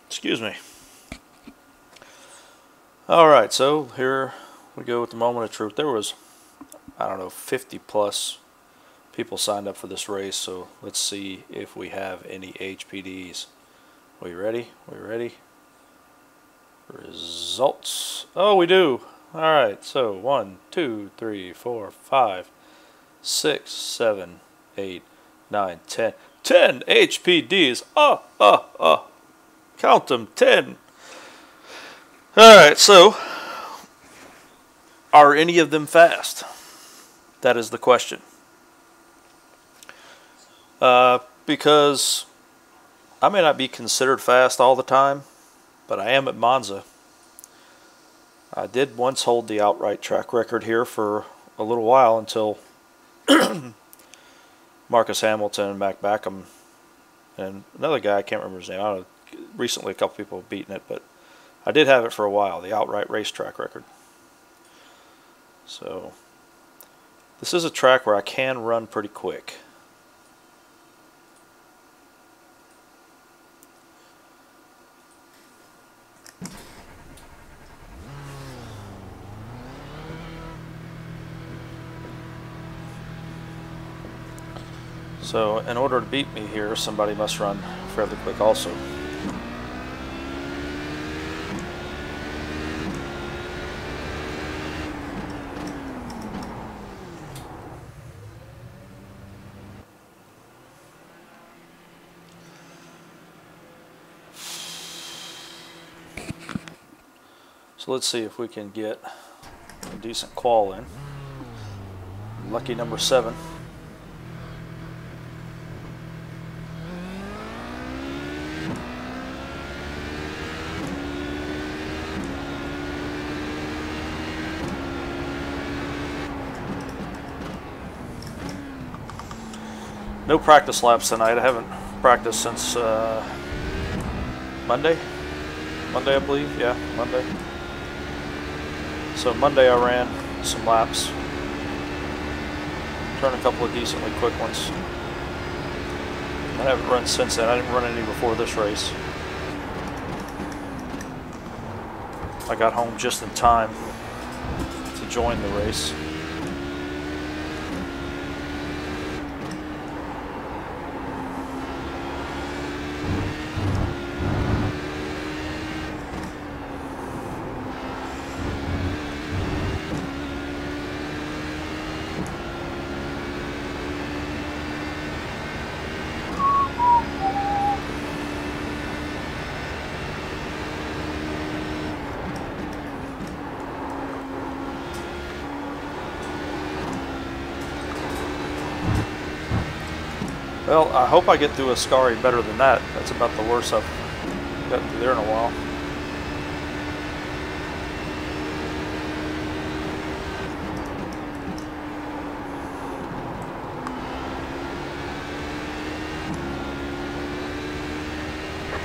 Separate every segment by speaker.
Speaker 1: Excuse me. Alright, so here we go with the moment of truth. There was, I don't know, 50 plus people signed up for this race, so let's see if we have any HPDs. We ready? We ready? Results. Oh, we do. Alright, so 1, 2, 3, 4, 5, 6, 7, 8, 9, 10. 10 HPDs. Count them, 10. Alright, so are any of them fast? That is the question. Because I may not be considered fast all the time, but I am at Monza. I did once hold the outright track record here for a little while until Marcus Hamilton and Mac Backham and another guy, I can't remember his name. I don't know, recently a couple people have beaten it, but I did have it for a while, the outright racetrack record. So this is a track where I can run pretty quick. So in order to beat me here, somebody must run fairly quick also. So let's see if we can get a decent qual in. Lucky number 7. No practice laps tonight. I haven't practiced since Monday. Monday, I believe. Yeah, Monday. So Monday I ran some laps. Turned a couple of decently quick ones. I haven't run since then. I didn't run any before this race. I got home just in time to join the race. Well, I hope I get through Ascari better than that. That's about the worst I've gotten through there in a while.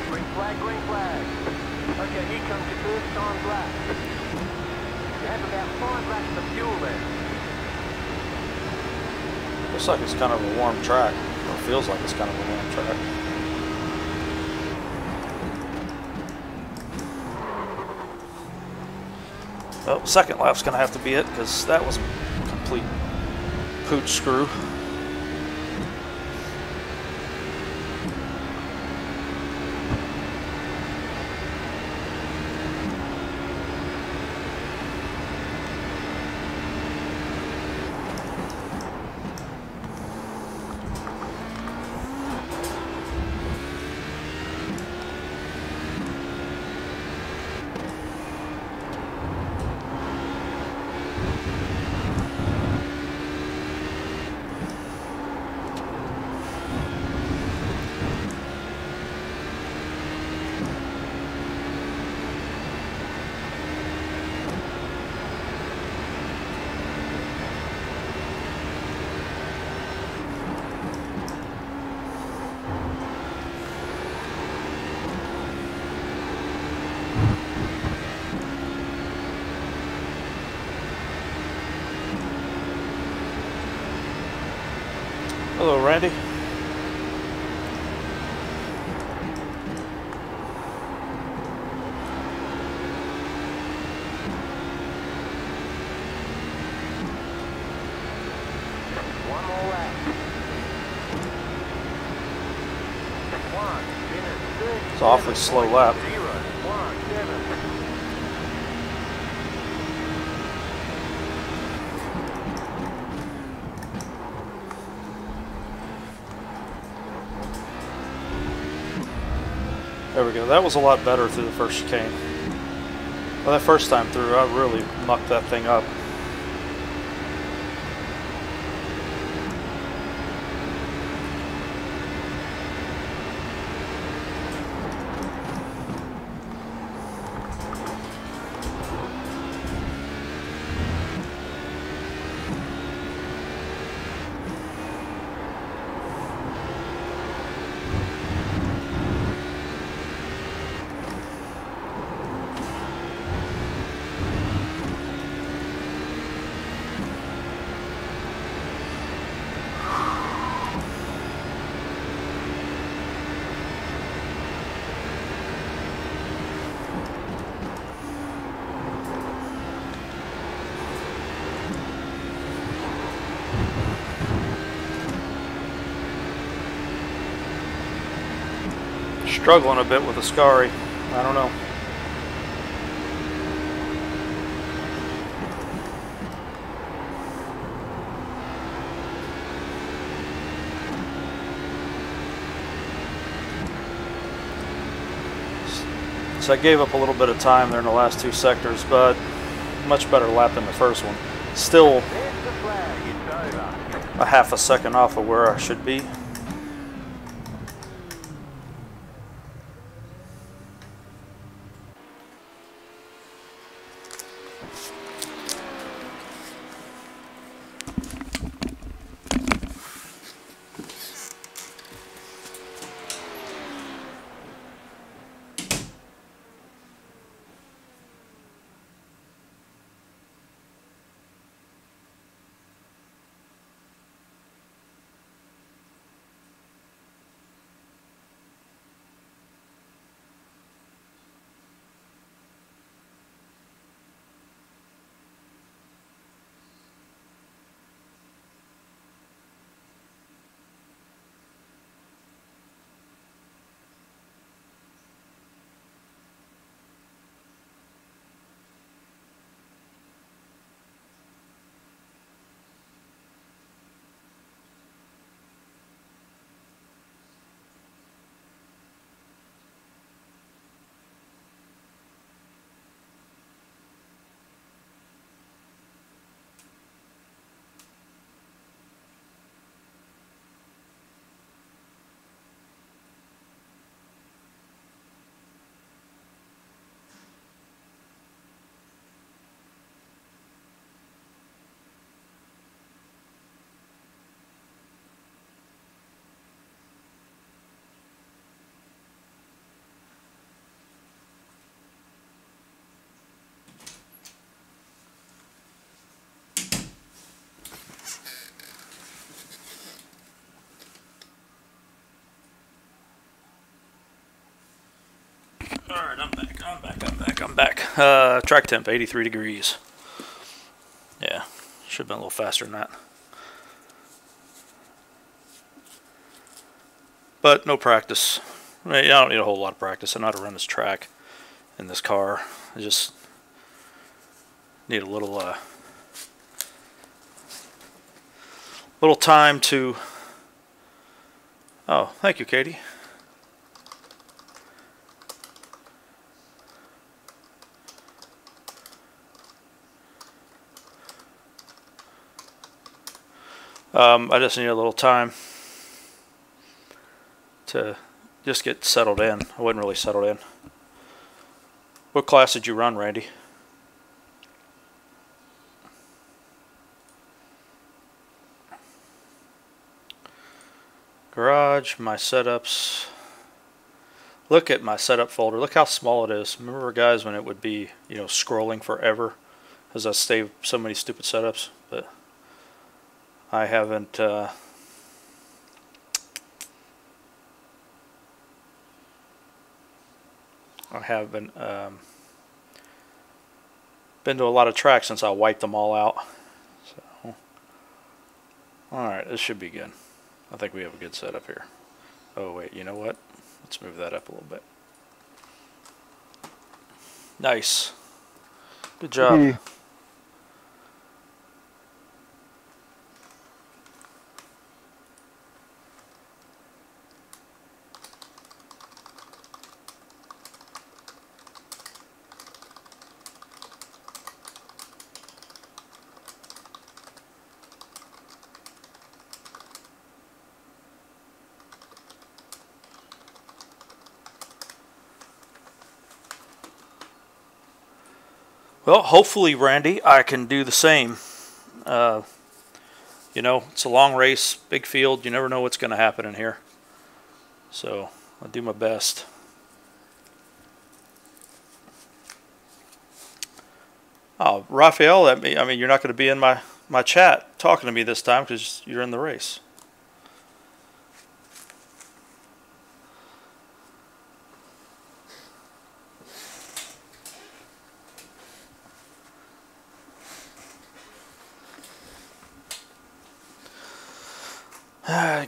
Speaker 2: Green flag, green flag. Okay, here comes your first time lap. You have about 5 laps of fuel left.
Speaker 1: Looks like it's kind of a warm track. It feels like it's kind of a warm track. Well, second lap's going to have to be it because that was a complete pooch screw. Hello, Randy.
Speaker 2: whole lap. 1 minute 30.
Speaker 1: It's an awfully slow lap.
Speaker 2: 0.017.
Speaker 1: There we go. That was a lot better through the first chicane. Well, that first time through, I really mucked that thing up. Struggling a bit with the Scary. I don't know. So I gave up a little bit of time there in the last two sectors, but much better lap than the first one. Still a half a second off of where I should be. Alright, I'm back. Track temp, 83 degrees. Yeah, should have been a little faster than that. But no practice. I mean, I don't need a whole lot of practice. I know how to run this track in this car. I just need a little time to... Oh, thank you, Katie. I just need a little time to just get settled in. I wasn't really settled in. What class did you run, Randy? Garage, my setups. Look at my setup folder. Look how small it is. Remember, guys, when it would be, you know, scrolling forever as I saved so many stupid setups? But I haven't been to a lot of tracks since I wiped them all out. So Alright, this should be good. I think we have a good setup here. Oh wait, you know what? Let's move that up a little bit. Nice. Good job. Well, hopefully, Randy, I can do the same. You know, it's a long race, big field. You never know what's going to happen in here. So, I'll do my best. Oh, Raphael, I mean, you're not going to be in my chat talking to me this time because you're in the race.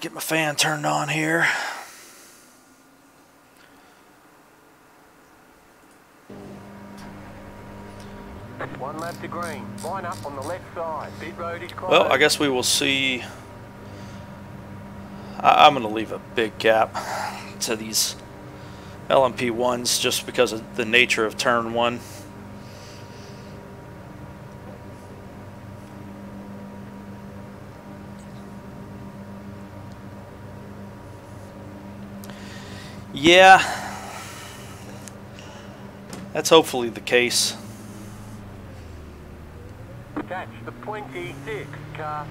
Speaker 1: Get my fan turned on here.
Speaker 2: One lap to green. Line up on the left side. Pit road is closed.
Speaker 1: Well, I guess we will see. I'm going to leave a big gap to these LMP1s just because of the nature of turn 1. Yeah, that's hopefully the case.
Speaker 2: Catch the 26 car.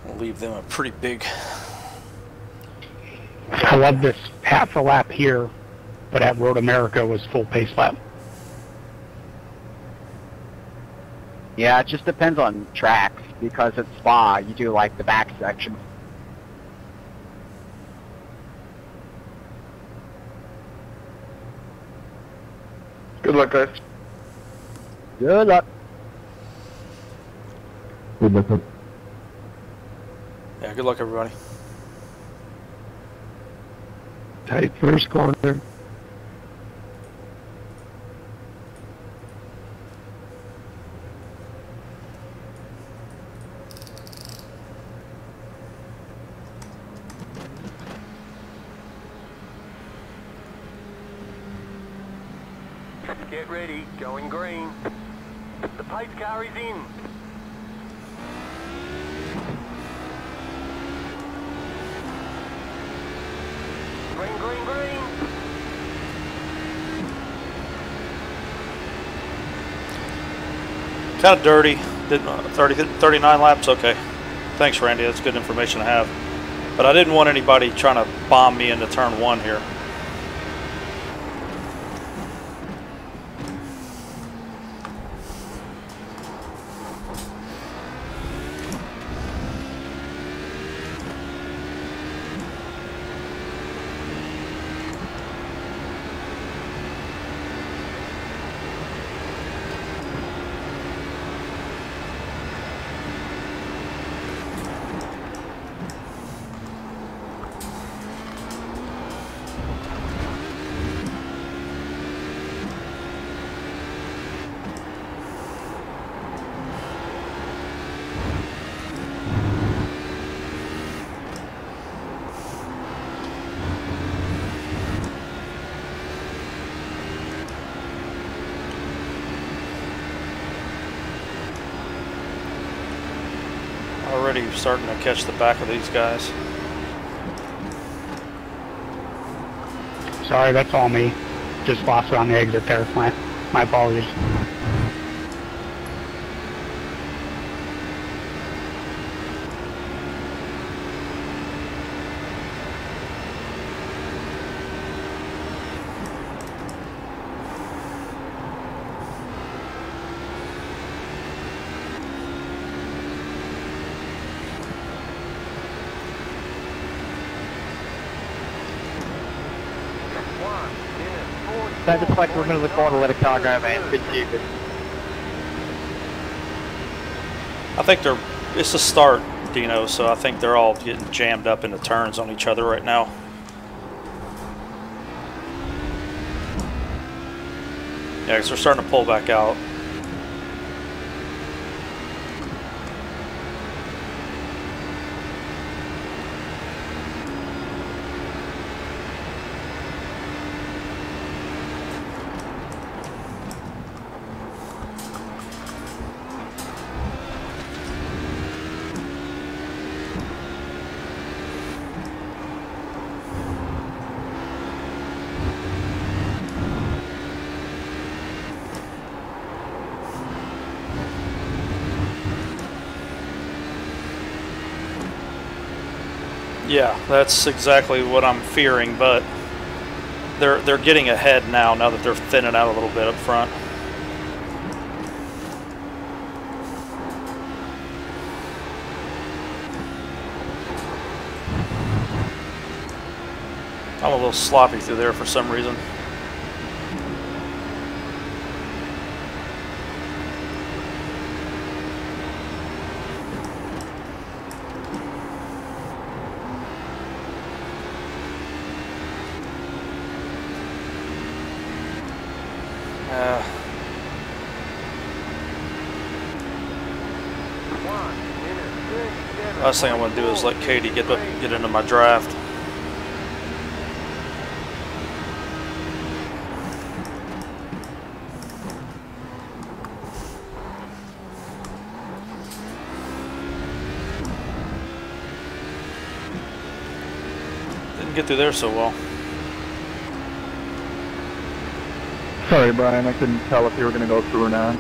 Speaker 1: We'll leave them a pretty big.
Speaker 3: I love this half a lap here, but at Road America was full pace lap.
Speaker 4: Yeah, it just depends on tracks, because at Spa, you do like the back section.
Speaker 5: Good luck, guys.
Speaker 4: Good luck.
Speaker 5: Good luck.
Speaker 1: Yeah, good luck, everybody.
Speaker 5: Tight first corner.
Speaker 2: Get ready, going green. The pace car is in. Green, green, green.
Speaker 1: Kind of dirty. Did 39 laps? Okay. Thanks, Randy. That's good information to have. But I didn't want anybody trying to bomb me into turn 1 here. Already starting to catch the back of these guys.
Speaker 3: Sorry, that's all me. Just lost it on the exit there. My apologies.
Speaker 4: Time to select room into the corner, let a car go, man. Good stupid.
Speaker 1: I think it's a start, Dino, so I think they're all getting jammed up into turns on each other right now. Yeah, because they're starting to pull back out. Yeah, that's exactly what I'm fearing, but they're getting ahead now that they're thinning out a little bit up front. I'm a little sloppy through there for some reason. Last thing I want to do is let Katie get into my draft. Didn't get through there so well.
Speaker 5: Sorry, Brian, I couldn't tell if you were going to go through or not.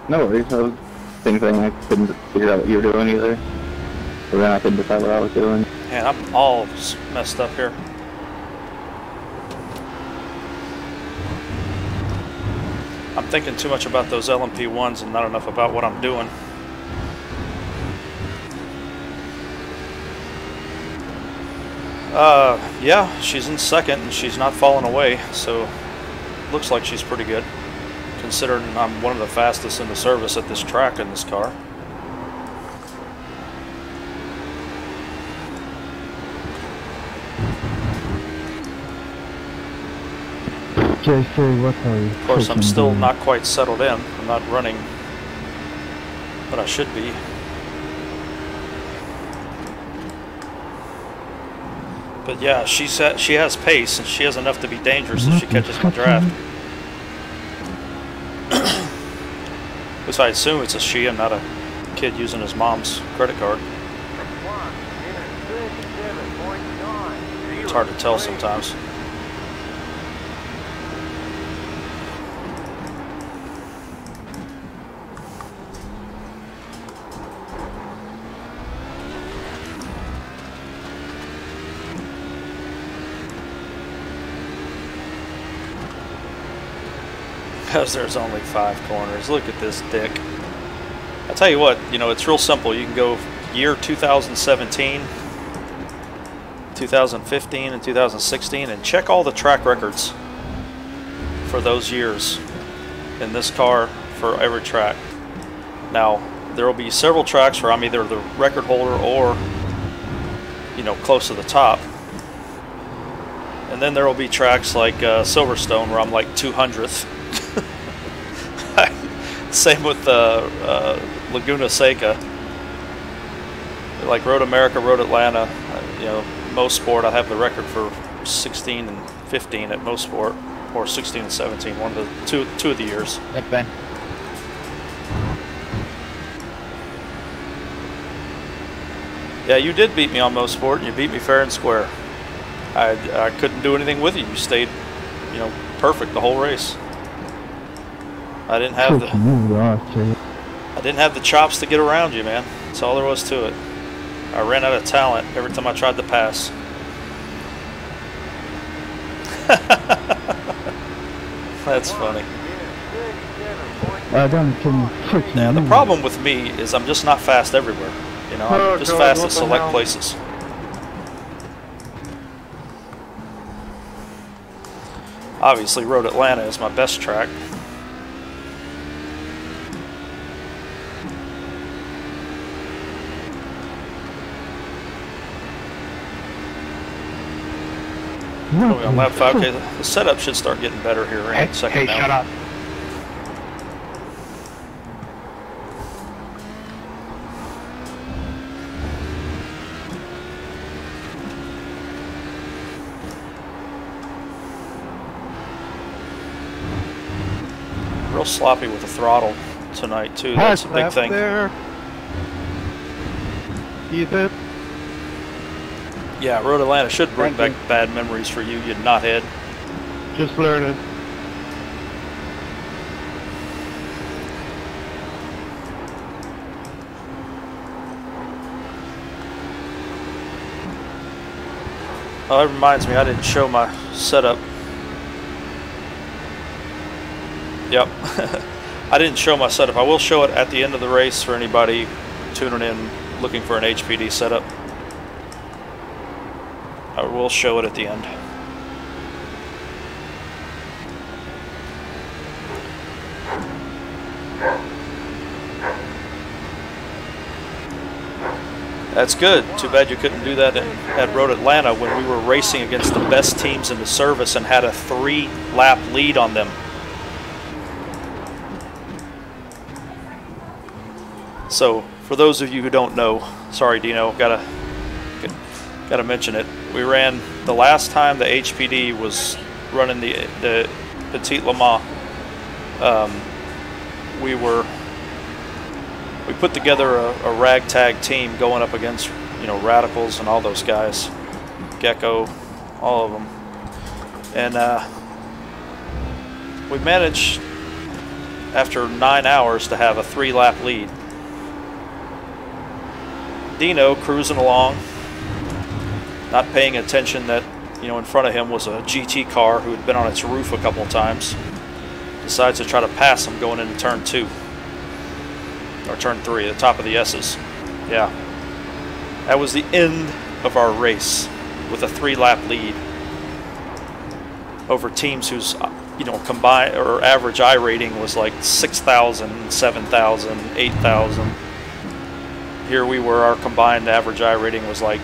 Speaker 5: No worries, I was same thing, I couldn't figure out what you were doing either. So then I couldn't decide what I was doing.
Speaker 1: Man, I'm all messed up here. I'm thinking too much about those LMP1s and not enough about what I'm doing. Yeah, she's in second and she's not falling away, so looks like she's pretty good, considering I'm one of the fastest in the service at this track in this car.
Speaker 5: JC, what are you?
Speaker 1: Of course, I'm still not quite settled in. I'm not running what I should be. But yeah, she has pace, and she has enough to be dangerous if she catches my draft. At least I assume it's a she and not a kid using his mom's credit card. It's hard to tell sometimes. Because there's only 5 corners. Look at this dick. I tell you what, you know, it's real simple. You can go year 2017, 2015, and 2016 and check all the track records for those years in this car for every track. Now, there will be several tracks where I'm either the record holder or, you know, close to the top. And then there will be tracks like Silverstone where I'm like 200th. Same with Laguna Seca. Like Road America, Road Atlanta, you know, Most Sport. I have the record for 16 and 15 at Most Sport, or 16 and 17. One of the two of the years.
Speaker 4: Nick Ben.
Speaker 1: Yeah, you did beat me on Most Sport, and you beat me fair and square. I couldn't do anything with you. You stayed, you know, perfect the whole race. I didn't have the chops to get around you, man. That's all there was to it. I ran out of talent every time I tried to pass. That's funny. Now the problem with me is I'm just not fast everywhere. You know, I'm just fast at select places. Obviously, Road Atlanta is my best track. On lap 5, okay, the setup should start getting better here in a second.
Speaker 3: Hey, shut up.
Speaker 1: Real sloppy with the throttle tonight too. That's a big thing.
Speaker 6: There. Ethan.
Speaker 1: Yeah, Road Atlanta should bring back bad memories for you, you knothead.
Speaker 6: Just learning.
Speaker 1: Oh, that reminds me, I didn't show my setup. Yep. I didn't show my setup. I will show it at the end of the race for anybody tuning in looking for an HPD setup. I will show it at the end. That's good. Too bad you couldn't do that at Road Atlanta when we were racing against the best teams in the service and had a 3-lap lead on them. So, for those of you who don't know, sorry Dino, gotta mention it. We ran the last time the HPD was running the Petit Le Mans. We put together a ragtag team going up against, you know, Radicals and all those guys, Gecko, all of them, and we managed after 9 hours to have a 3-lap lead. Dino cruising along, not paying attention that, you know, in front of him was a GT car who had been on its roof a couple of times. Decides to try to pass him going into turn 2. Or turn 3, the top of the S's. Yeah. That was the end of our race with a 3-lap lead over teams whose, you know, combined or average I rating was like 6,000, 7,000, 8,000. Here we were, our combined average I rating was like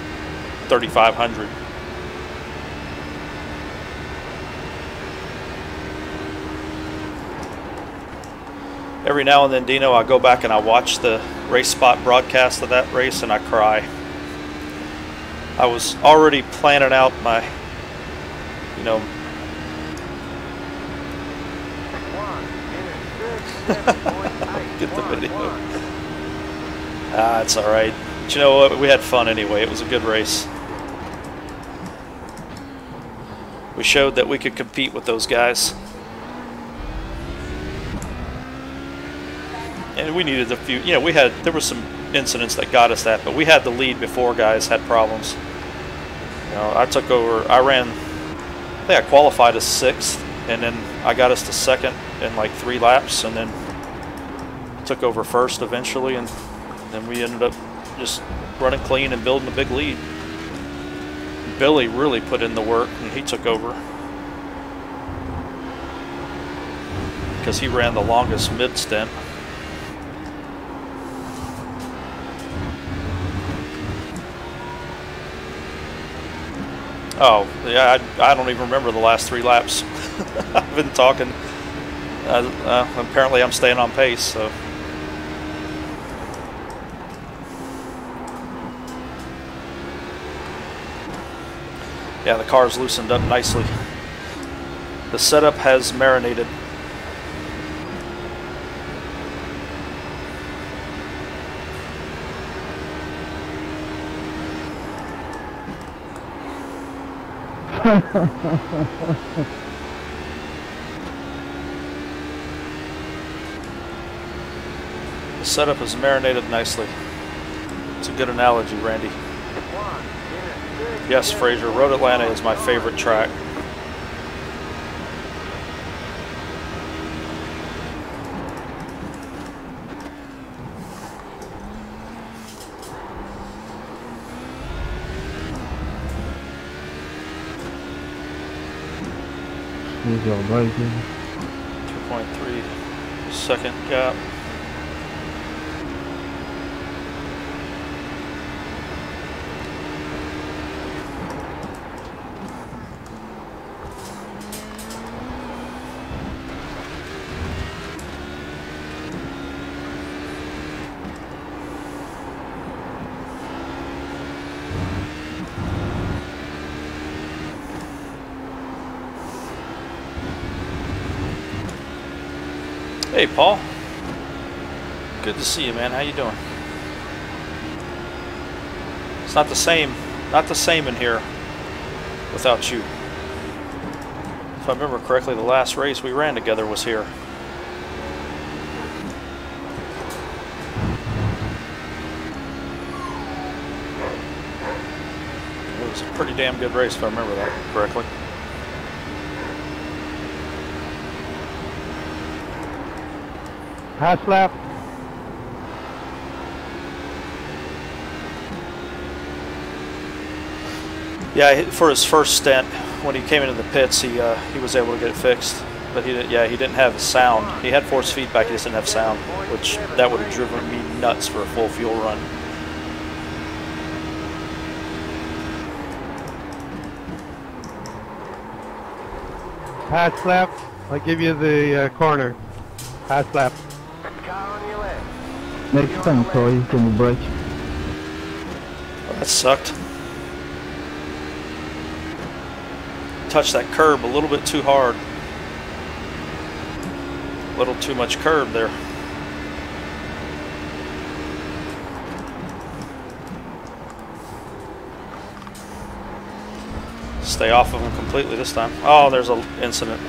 Speaker 1: 3,500. Every now and then, Dino, I go back and I watch the race spot broadcast of that race and I cry. I was already planning out my, you know, get the video. Ah, it's alright. But you know what? We had fun anyway. It was a good race. We showed that we could compete with those guys. And we needed a few, you know, there were some incidents that got us that, but we had the lead before guys had problems. You know, I took over, I think I qualified as 6th, and then I got us to 2nd in like 3 laps, and then took over 1st eventually, and then we ended up just running clean and building a big lead. Billy really put in the work, and he took over because he ran the longest mid stint. Oh, yeah, I don't even remember the last 3 laps. I've been talking. Apparently I'm staying on pace, so. Yeah, the car's loosened up nicely. The setup has marinated. The setup is marinated nicely. It's a good analogy, Randy. Yes, Fraser, Road Atlanta is my favorite track.
Speaker 6: Use your braking.
Speaker 1: 2.3 second gap. Hey Paul, good to see you, man. How you doing? It's not the same in here without you. If I remember correctly, the last race we ran together was here. It was a pretty damn good race if I remember that correctly.
Speaker 6: Half lap.
Speaker 1: Yeah, for his first stint, when he came into the pits, he was able to get it fixed. But he didn't have sound. He had force feedback, he just didn't have sound, which that would have driven me nuts for a full fuel run.
Speaker 6: Pass lap. I'll give you the corner. Pass lap.
Speaker 2: Car on your left.
Speaker 7: Next time, Corey, can you brake?
Speaker 1: Oh, that sucked. Touched that curb a little bit too hard. A little too much curb there. Stay off of him completely this time. Oh, there's an incident.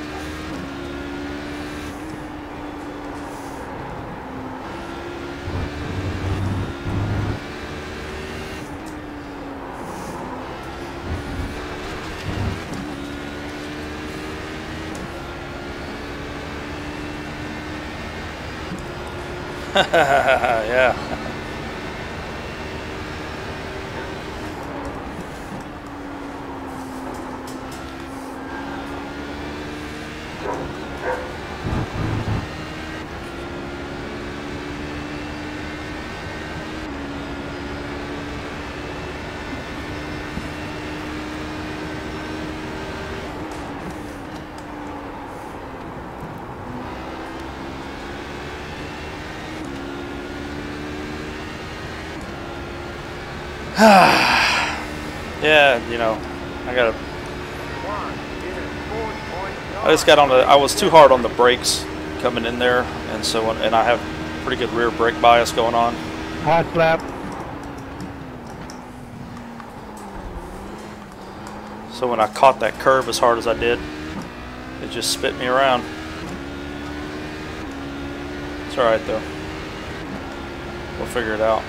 Speaker 1: Yeah. Yeah, you know, I just got on the, I was too hard on the brakes coming in there, and so, and I have pretty good rear brake bias going on.
Speaker 6: Pass lap.
Speaker 1: So when I caught that curve as hard as I did, it just spit me around. It's alright though. We'll figure it out.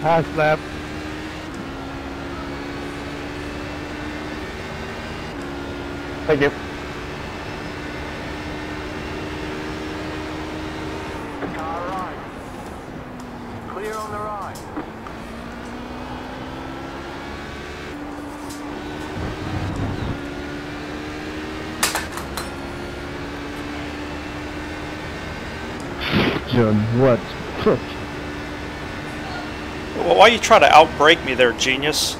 Speaker 6: Pass lap.
Speaker 3: Thank you.
Speaker 2: Car right. Clear on the right.
Speaker 7: John, what? Fuck.
Speaker 1: Well, why you try to outbrake me there, genius?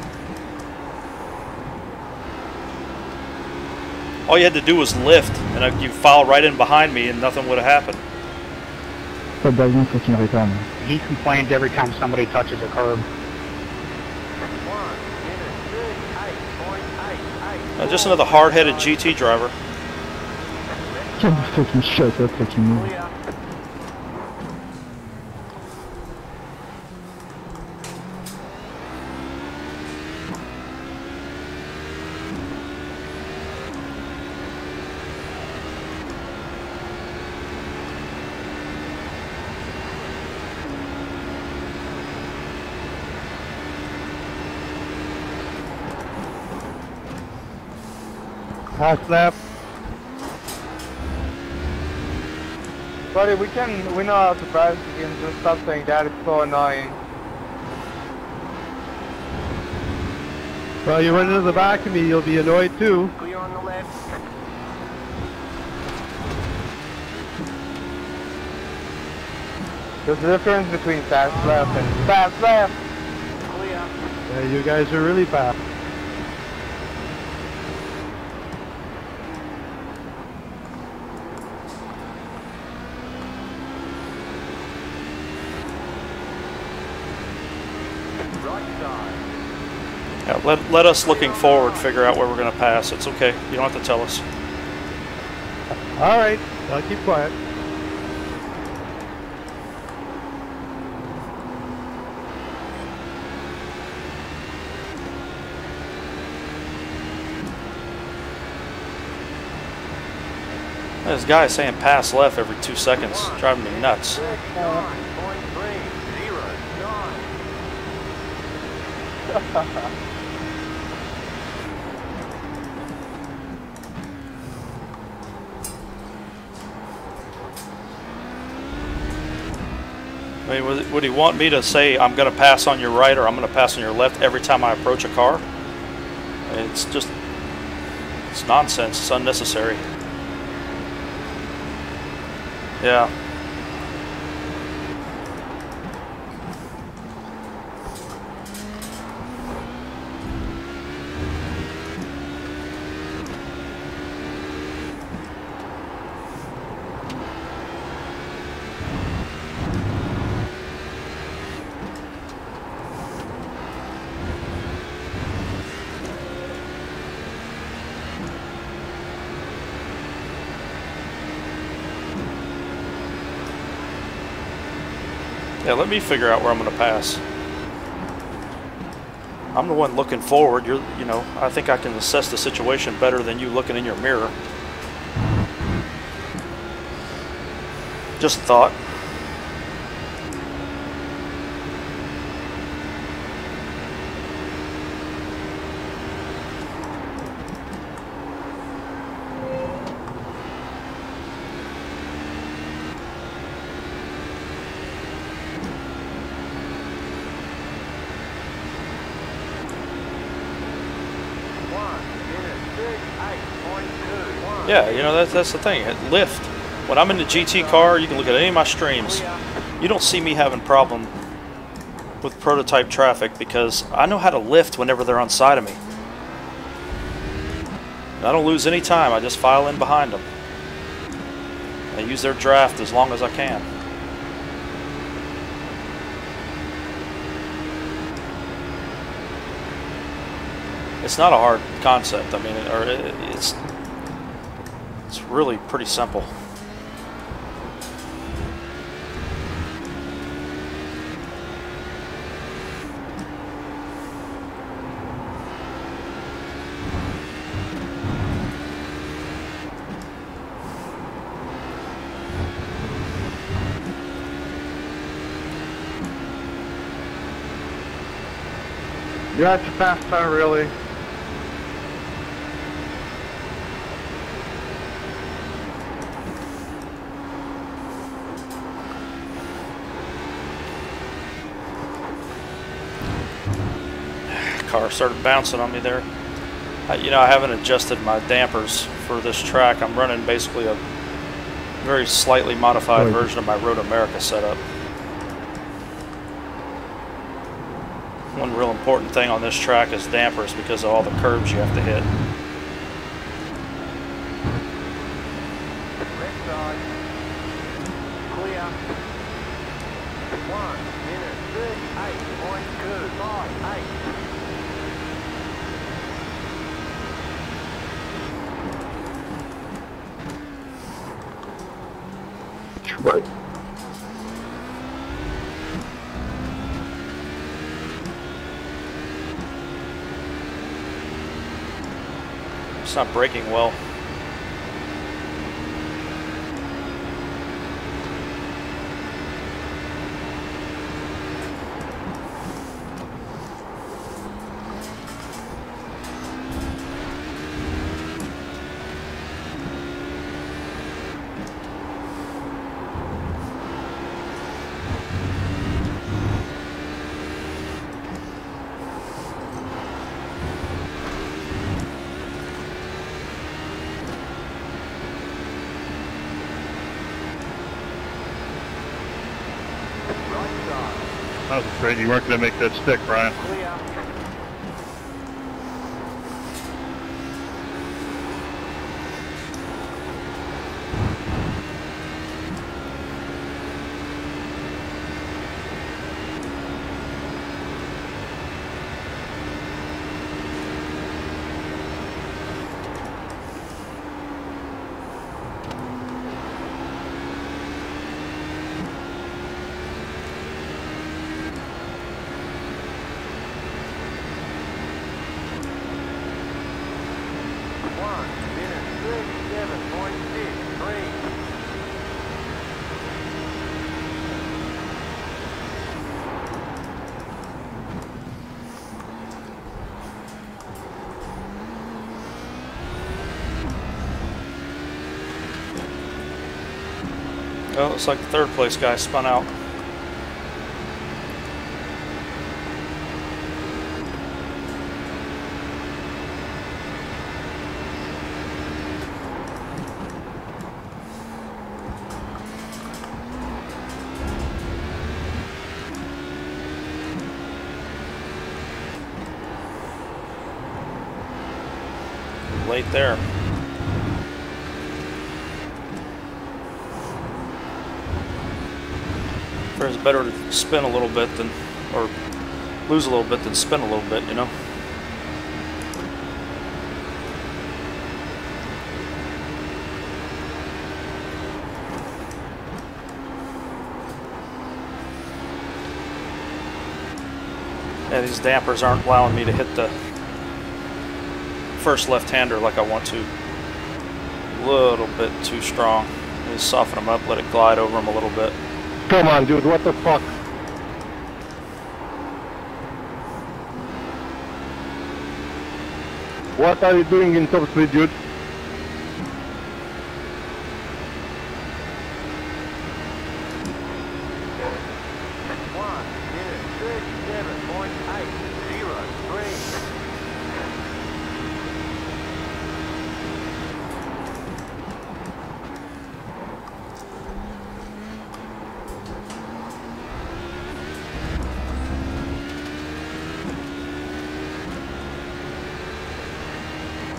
Speaker 1: All you had to do was lift, and you filed right in behind me, and nothing would have happened.
Speaker 7: Pas de d'avion, faut qu'il return.
Speaker 3: He complains every time somebody touches a curb.
Speaker 1: Just another hard-headed GT driver.
Speaker 7: Can you fucking shut up, fucking move?
Speaker 2: Clear.
Speaker 6: Pass lap.
Speaker 8: Buddy, we know how to drive again. Just stop saying that. It's so annoying.
Speaker 6: Well, you run into the back of me, you'll be annoyed too.
Speaker 2: Clear on the left.
Speaker 8: There's a difference between fast left and fast left.
Speaker 2: Clear.
Speaker 6: Yeah, you guys are really fast.
Speaker 2: Right side.
Speaker 1: Yeah, let us looking forward figure out where we're going to pass. It's okay. You don't have to tell us.
Speaker 6: All right, I'll keep quiet.
Speaker 1: This guy saying pass left every 2 seconds, driving me nuts.
Speaker 2: 39.309.
Speaker 1: I mean, would he want me to say I'm going to pass on your right or I'm going to pass on your left every time I approach a car? I mean, it's just, it's nonsense. It's unnecessary. Yeah. Yeah, let me figure out where I'm going to pass. I'm the one looking forward. You know, I think I can assess the situation better than you looking in your mirror. Just a thought. Yeah, you know, that's the thing. Lift. When I'm in the GT car, you can look at any of my streams. You don't see me having problem with prototype traffic because I know how to lift whenever they're on side of me. I don't lose any time. I just file in behind them. I use their draft as long as I can. It's not a hard concept. I mean, it's really pretty simple.
Speaker 8: Yeah, it's a fast car, really.
Speaker 1: Car started bouncing on me there. You know, I haven't adjusted my dampers for this track. I'm running basically a very slightly modified version of my Road America setup. One real important thing on this track is dampers because of all the curbs you have to hit.
Speaker 2: Left side. Clear. 1 minute 38.258.
Speaker 5: Right.
Speaker 1: It's not braking well.
Speaker 2: inside.
Speaker 9: I was afraid you weren't going to make that stick, Brian.
Speaker 2: Clear.
Speaker 1: Well, looks like the third place guy spun out. Late there. It's better to spin a little bit than, or lose a little bit than spin a little bit, you know? Yeah, these dampers aren't allowing me to hit the first left-hander like I want to. A little bit too strong. Just soften them up, let it glide over them a little bit.
Speaker 7: Come on, dude, what the fuck? What are you doing in top speed, dude?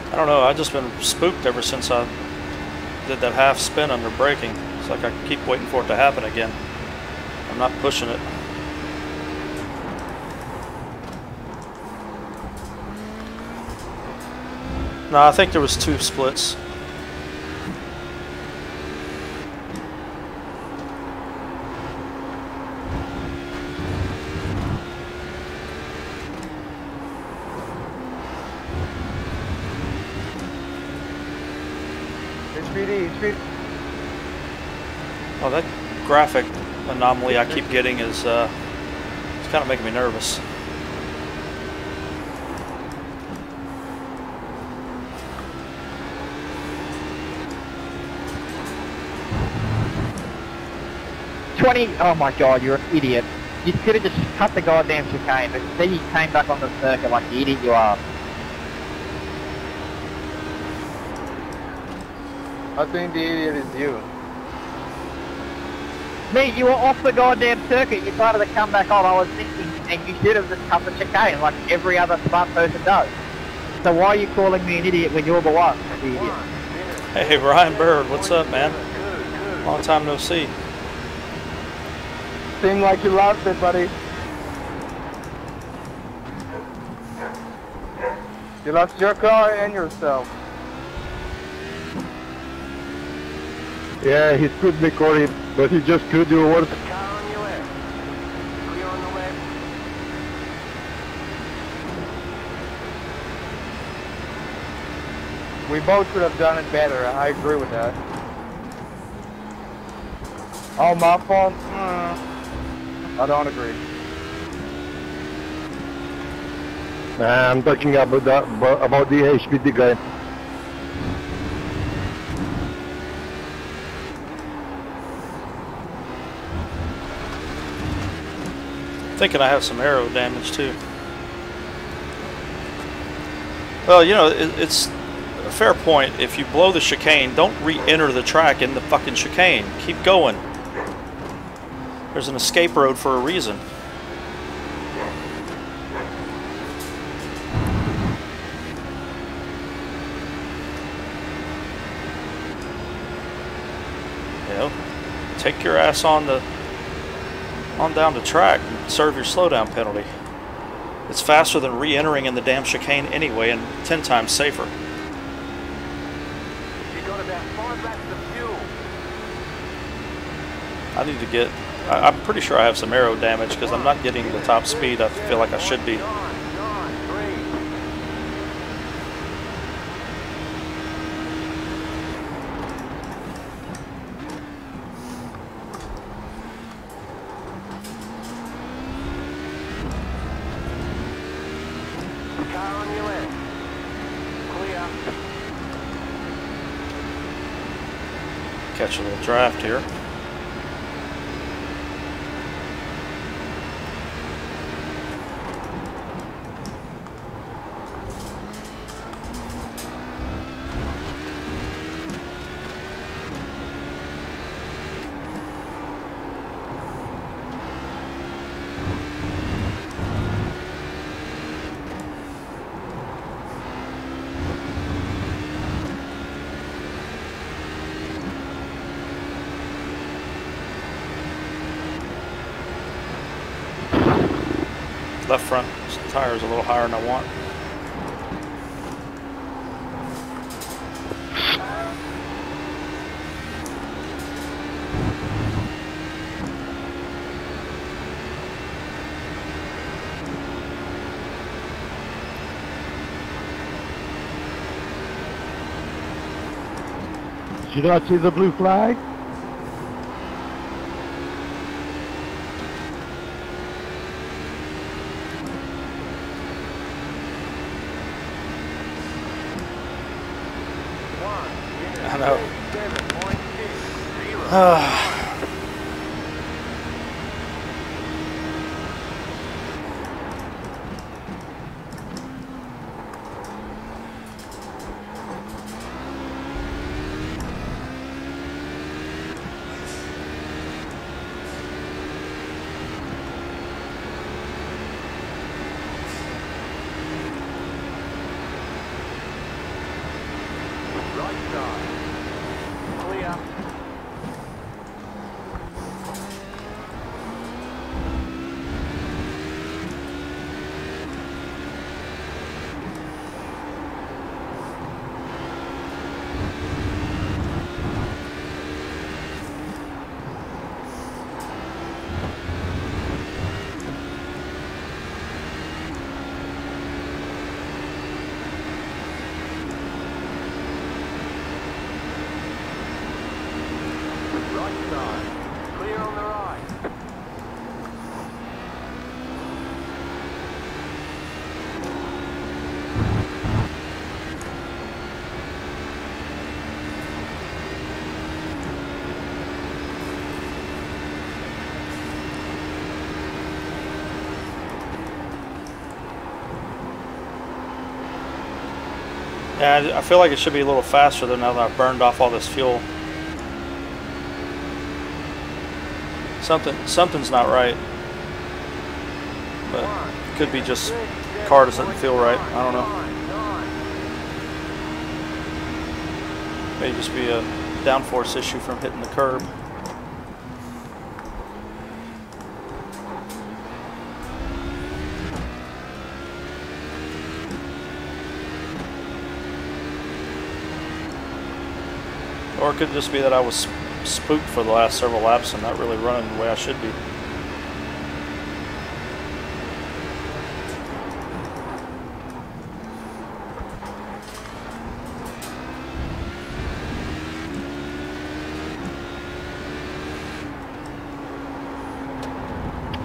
Speaker 1: I don't know, I've just been spooked ever since I did that half spin under braking. It's like I keep waiting for it to happen again. I'm not pushing it. No, I think there was 2 splits. Oh, that graphic anomaly I keep getting is it's kind of making me nervous.
Speaker 4: Oh my god, you're an idiot. You could have just cut the goddamn chicane, but then you came back on the circuit like the idiot you are.
Speaker 8: I think the idiot is you.
Speaker 4: Me, you were off the goddamn circuit, you started to come back on, I was thinking, and you should have just cut the chicane like every other smart person does. So why are you calling me an idiot when you're the one, the idiot?
Speaker 1: Hey, Ryan Bird, what's up, man? Long time no see.
Speaker 8: Seemed like you lost it, buddy. You lost your car and yourself.
Speaker 7: Yeah, he could be Corey, but he just could do worse.
Speaker 2: Car on your left. Clear on the left.
Speaker 8: We both could have done it better. I agree with that. Oh, my fault? I don't agree.
Speaker 7: I'm talking about the HPD guy.
Speaker 1: Thinking I have some aero damage too. Well, you know, it's a fair point. If you blow the chicane, don't re-enter the track in the fucking chicane. Keep going. There's an escape road for a reason. You know, take your ass on down the track and serve your slowdown penalty. It's faster than re-entering in the damn chicane anyway, and 10 times safer.
Speaker 2: You got about 5 laps of fuel.
Speaker 1: I need to get... I'm pretty sure I have some aero damage because I'm not getting the top speed I feel like I should be.
Speaker 2: 9, 3. Car on your left. Clear.
Speaker 1: Catch a little draft here. Left front tire is a little higher than I want.
Speaker 7: Did you not see the blue flag?
Speaker 1: I know.
Speaker 2: Right side. Clear. Right side. Clear on the right.
Speaker 1: Yeah, I feel like it should be a little faster though now that I've burned off all this fuel. Something's not right. But it could be just the car doesn't feel right. I don't know. May just be a downforce issue from hitting the curb. Or it could just be that I was spooked for the last several laps and not really running the way I should be.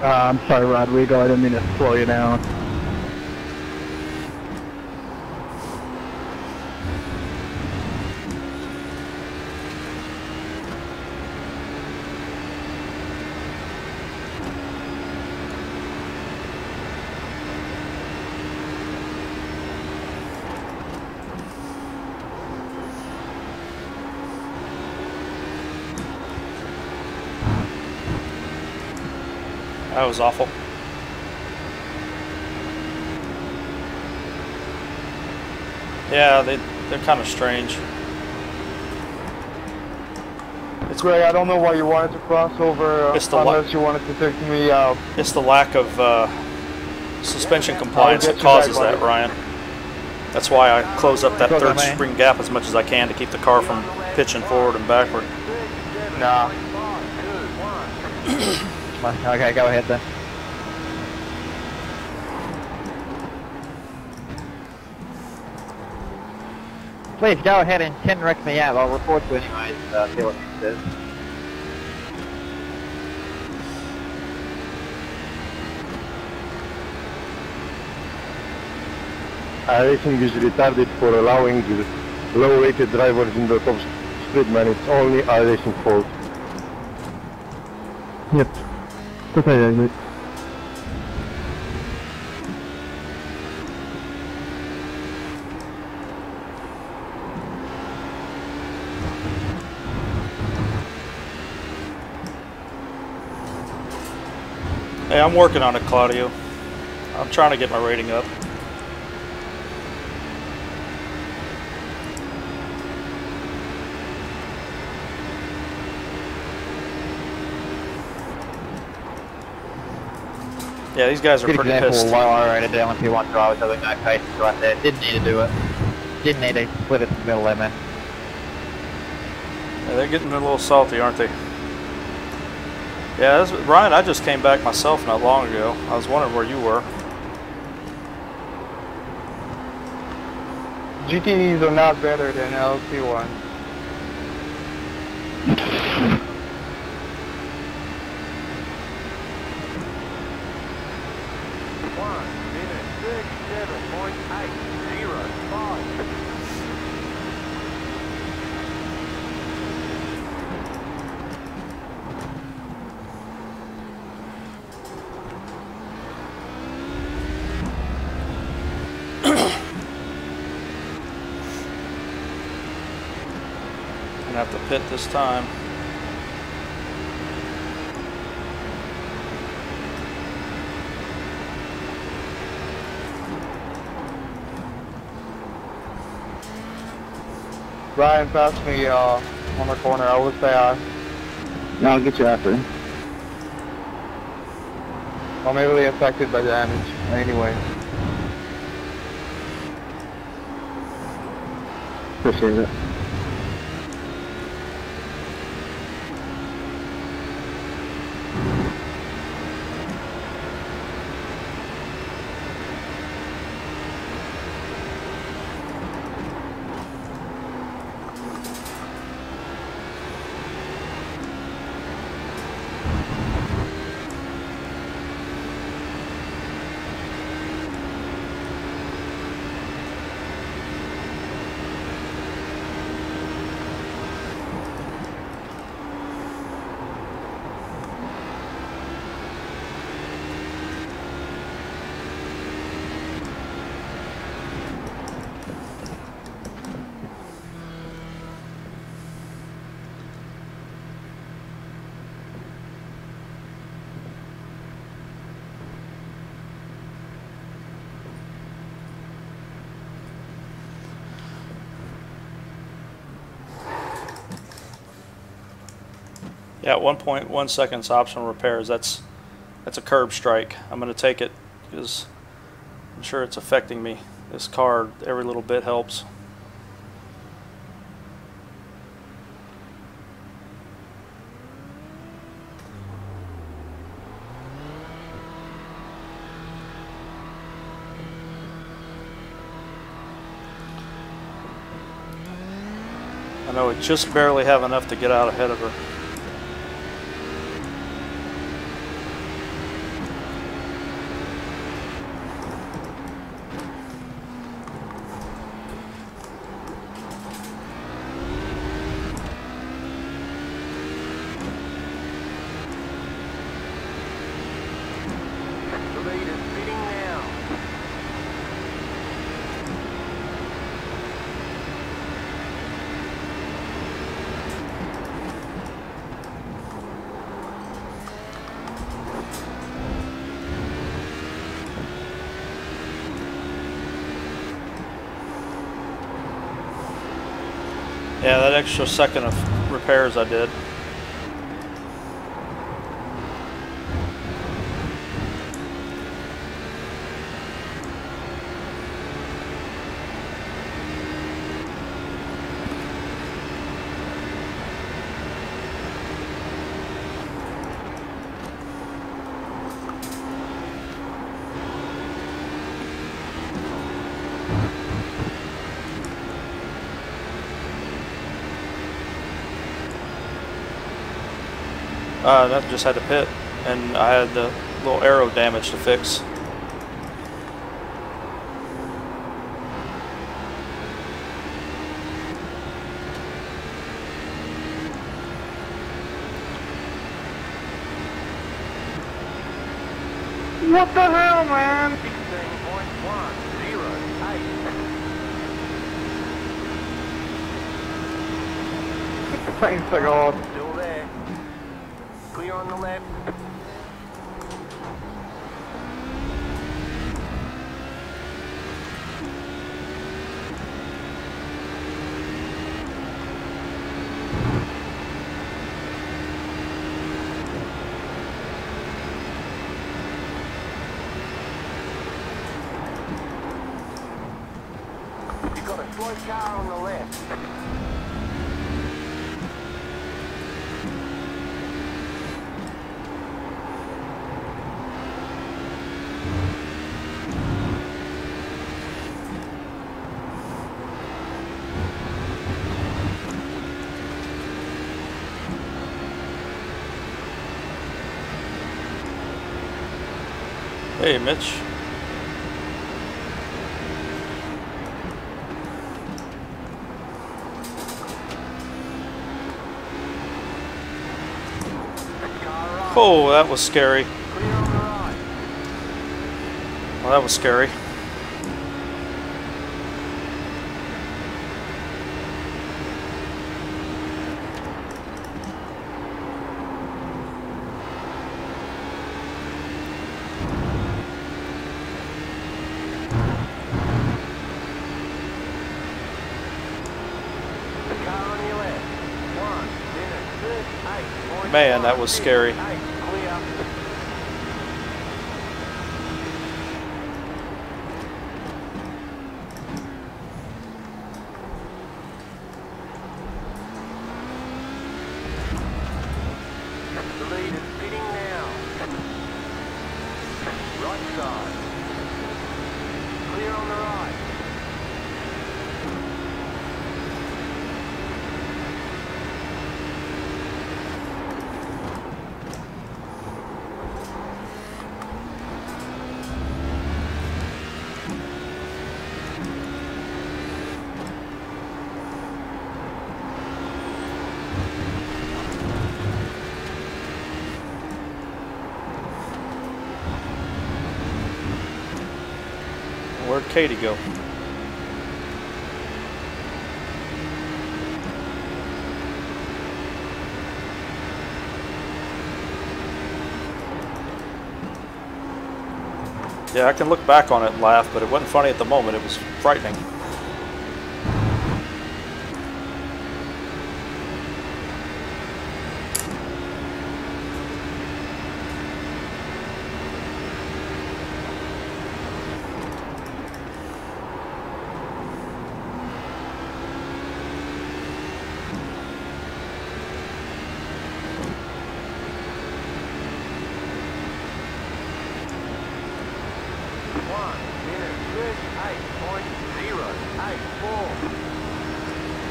Speaker 7: I'm sorry, Rodrigo, I didn't mean to slow you down.
Speaker 1: That was awful. Yeah, they're kind of strange.
Speaker 8: It's Greg, I don't know why you wanted to cross over unless you wanted to take me out.
Speaker 1: It's the lack of suspension compliance that causes that, Ryan. That's why I close up that third spring gap as much as I can to keep the car from pitching forward and backward.
Speaker 4: Nah. Okay, go ahead then. Please go ahead and 10 wreck me out. I'll report you anyways. See what it says.
Speaker 10: iRacing is retarded for allowing low-rated drivers in the top split, man. It's only iRacing fault.
Speaker 7: Yep. Totally agree.
Speaker 1: Hey, I'm working on it, Claudio. I'm trying to get my rating up. Yeah, these guys are pretty pissed.
Speaker 4: While I rated down if you want to, I was having no patience right there. Didn't need to do it. Didn't need to split it in the middle there, man.
Speaker 1: Yeah, they're getting a little salty, aren't they? Yeah, Ryan, I just came back myself not long ago. I was wondering where you were.
Speaker 8: GTDs are not better than LC ones.
Speaker 1: Gonna have to pit this time.
Speaker 8: Ryan, pass me on the corner. I will stay on.
Speaker 5: No, I'll get you after.
Speaker 8: I'm heavily affected by damage. Anyway.
Speaker 5: Appreciate it.
Speaker 1: Yeah, 1.1 seconds optional repairs. That's a curb strike. I'm going to take it because I'm sure it's affecting me. This car, every little bit helps. I know I just barely have enough to get out ahead of her. Yeah, that extra second of repairs I did. That just had to pit, and I had the little arrow damage to fix.
Speaker 8: What the hell, man? 16.108. Thanks to God.
Speaker 2: Still there. Clear on the left. You've got a slow car on the left.
Speaker 1: Hey, Mitch. Oh, that was scary. Well, that was scary. Man, that was scary.
Speaker 2: The lead is pitting now. Right side. Clear on the right.
Speaker 1: Where'd Katie go? Yeah, I can look back on it and laugh, but it wasn't funny at the moment. It was frightening.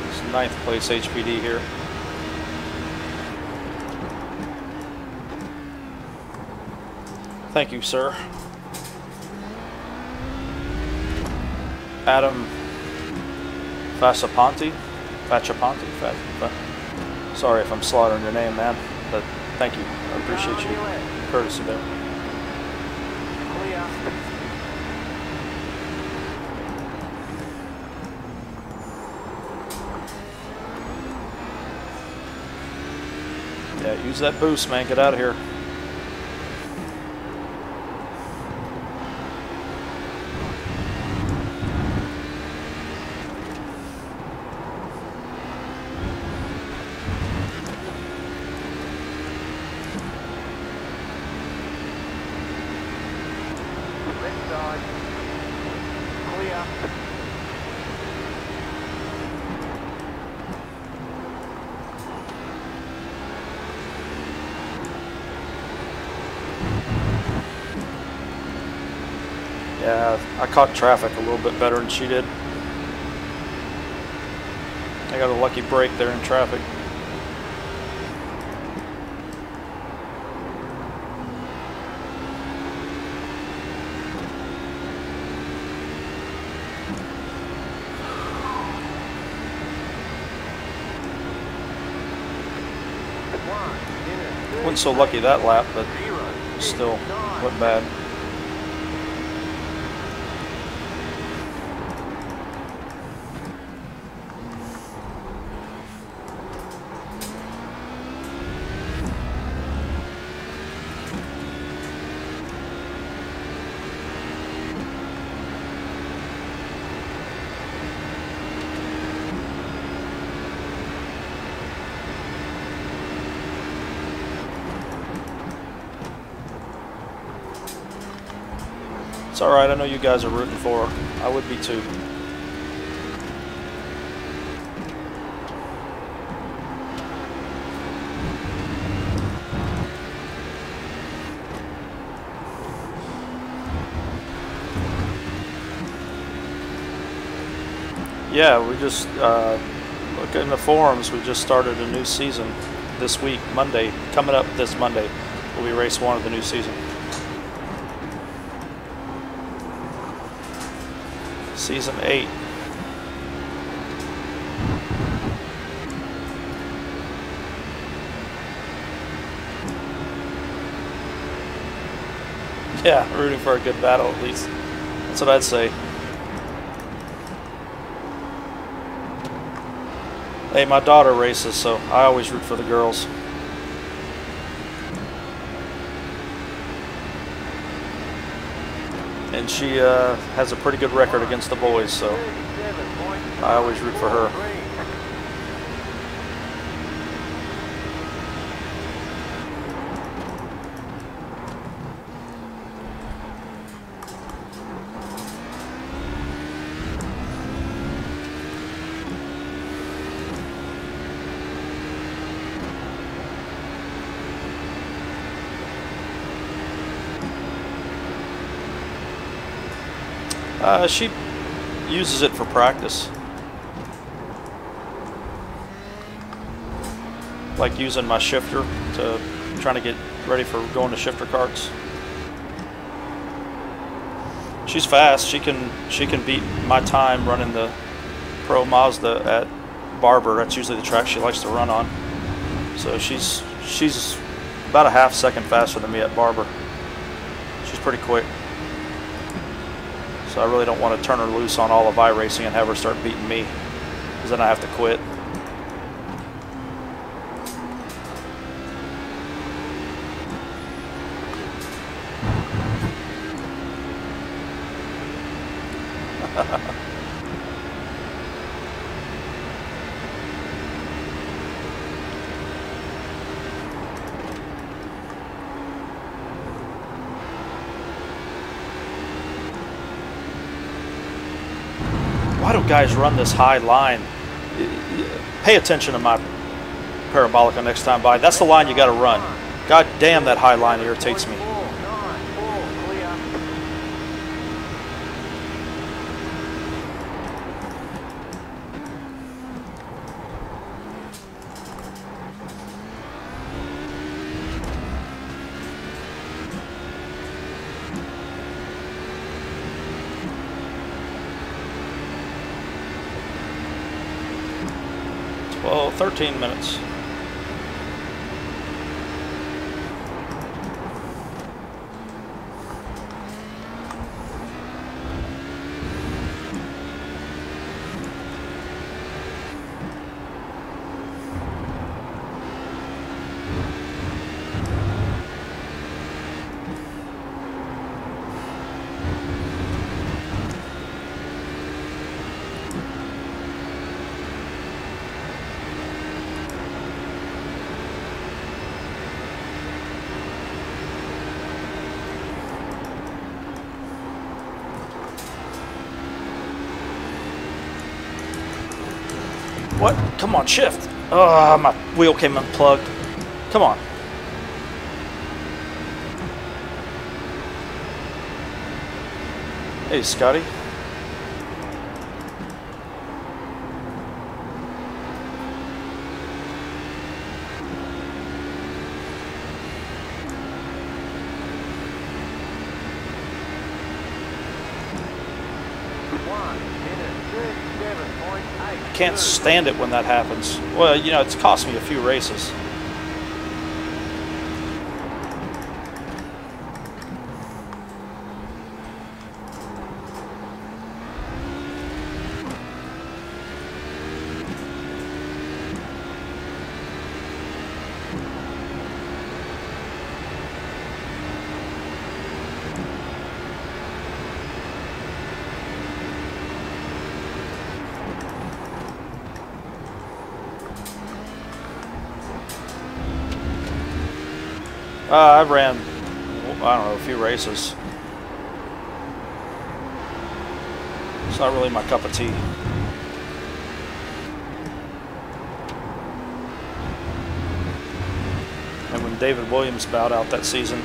Speaker 1: It's 9th place HPD here. Thank you, sir. Adam Faciaponte? Sorry if I'm slaughtering your name, man, but thank you. I appreciate you. Courtesy there. Yeah, use that boost, man. Get out of here.
Speaker 2: left side. Clear.
Speaker 1: Yeah, I caught traffic a little bit better than she did. I got a lucky break there in traffic. Wasn't so lucky that lap, but still wasn't bad. It's alright, I know you guys are rooting for her. I would be too. Yeah, we just look in the forums. We just started a new season this week, Monday. Coming up this Monday will be race 1 of the new season. Season 8. Yeah, rooting for a good battle at least. That's what I'd say. Hey, my daughter races, so I always root for the girls. And she has a pretty good record against the boys, so I always root for her. She uses it for practice. Like using my shifter to trying to get ready for going to shifter karts. She's fast. She can beat my time running the Pro Mazda at Barber. That's usually the track she likes to run on. So she's about a half second faster than me at Barber. She's pretty quick. So I really don't want to turn her loose on all of iRacing and have her start beating me, because then I have to quit. Why do guys run this high line? Pay attention to my parabolica next time by. That's the line you got to run. God damn, that high line irritates me. 13 minutes. What? Come on, shift. Oh, my wheel came unplugged. Come on. Hey, Scotty. I can't stand it when that happens. Well, you know, it's cost me a few races. I ran, I don't know, a few races. It's not really my cup of tea. And when David Williams bowed out that season,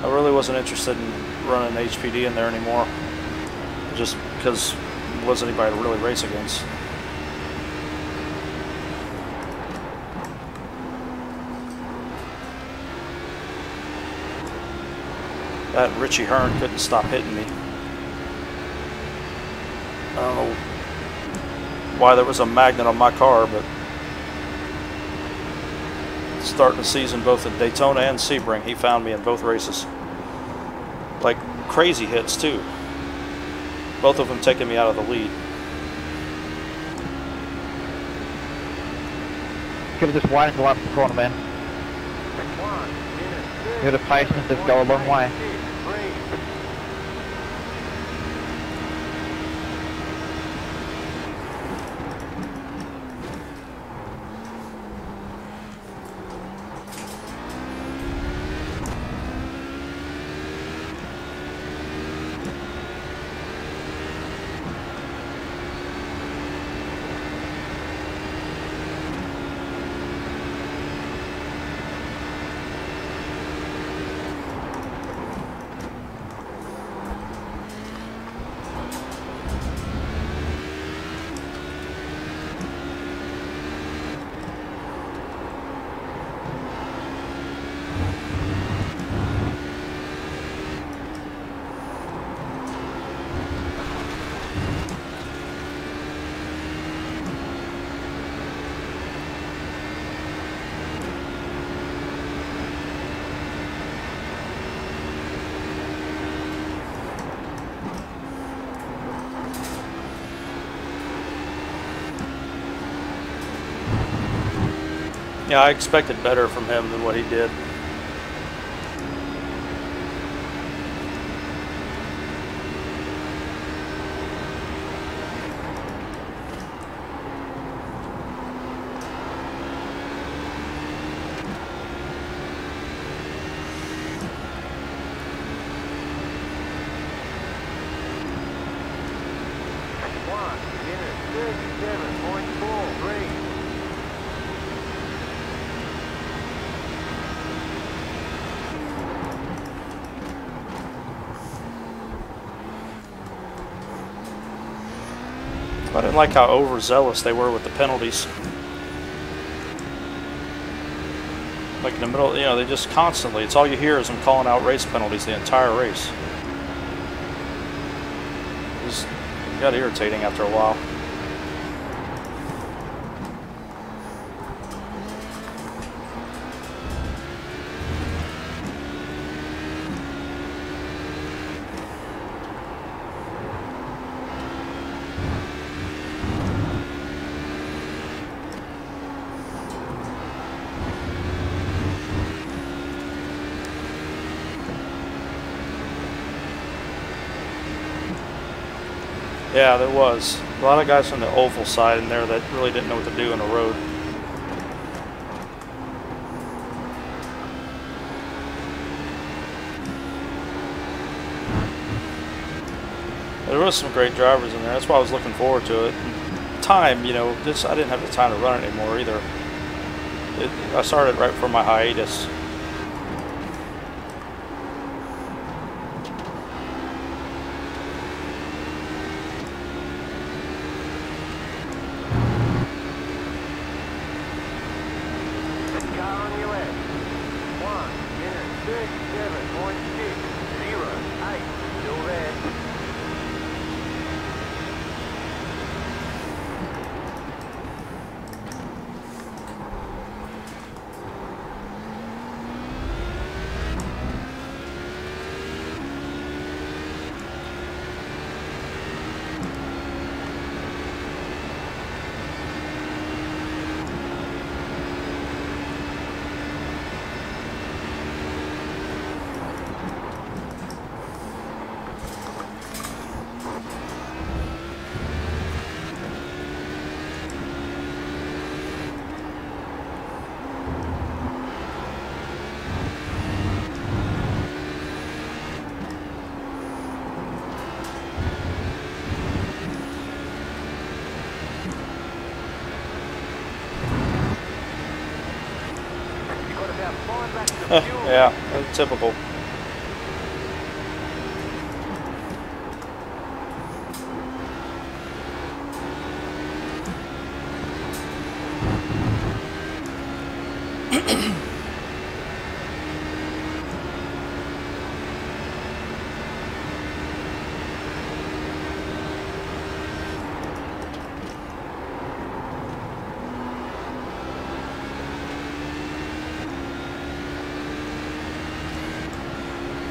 Speaker 1: I really wasn't interested in running HPD in there anymore. Just because there wasn't anybody to really race against. That Richie Hearn couldn't stop hitting me. I don't know why there was a magnet on my car, but starting the season both at Daytona and Sebring, he found me in both races. Like crazy hits too. Both of them taking me out of the lead.
Speaker 4: Could have just waited until after the corner, man. You had a patience to go a long way.
Speaker 1: Yeah, I expected better from him than what he did. I didn't like how overzealous they were with the penalties. Like in the middle, you know, they just constantly, it's all you hear is them calling out race penalties the entire race. It got irritating after a while. Yeah, there was. A lot of guys from the oval side in there that really didn't know what to do in the road. There was some great drivers in there. That's why I was looking forward to it. time, you know, I didn't have the time to run it anymore either. I started right for my hiatus.
Speaker 2: Car on your left. 1 minute 37.608. Still there.
Speaker 1: Yeah, typical.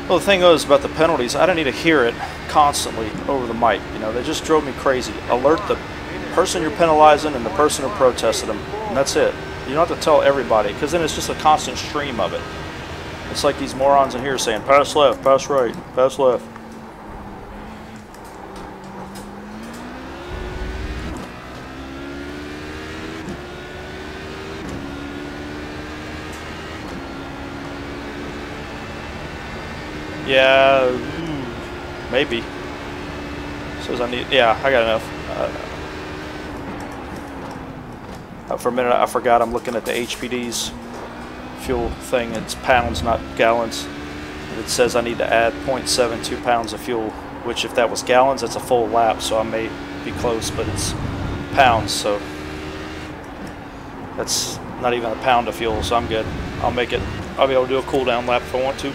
Speaker 1: Well, the thing is about the penalties, I don't need to hear it constantly over the mic. You know, they just drove me crazy. Alert the person you're penalizing and the person who protested them, and that's it. You don't have to tell everybody, because then it's just a constant stream of it. It's like these morons in here saying, pass left, pass right, pass left. Yeah, maybe. Says I need. Yeah, I got enough. For a minute, I forgot I'm looking at the HPD's fuel thing. It's pounds, not gallons. And it says I need to add 0.72 pounds of fuel, which if that was gallons, that's a full lap. So I may be close, but it's pounds, so that's not even a pound of fuel. So I'm good. I'll make it. I'll be able to do a cool down lap if I want to.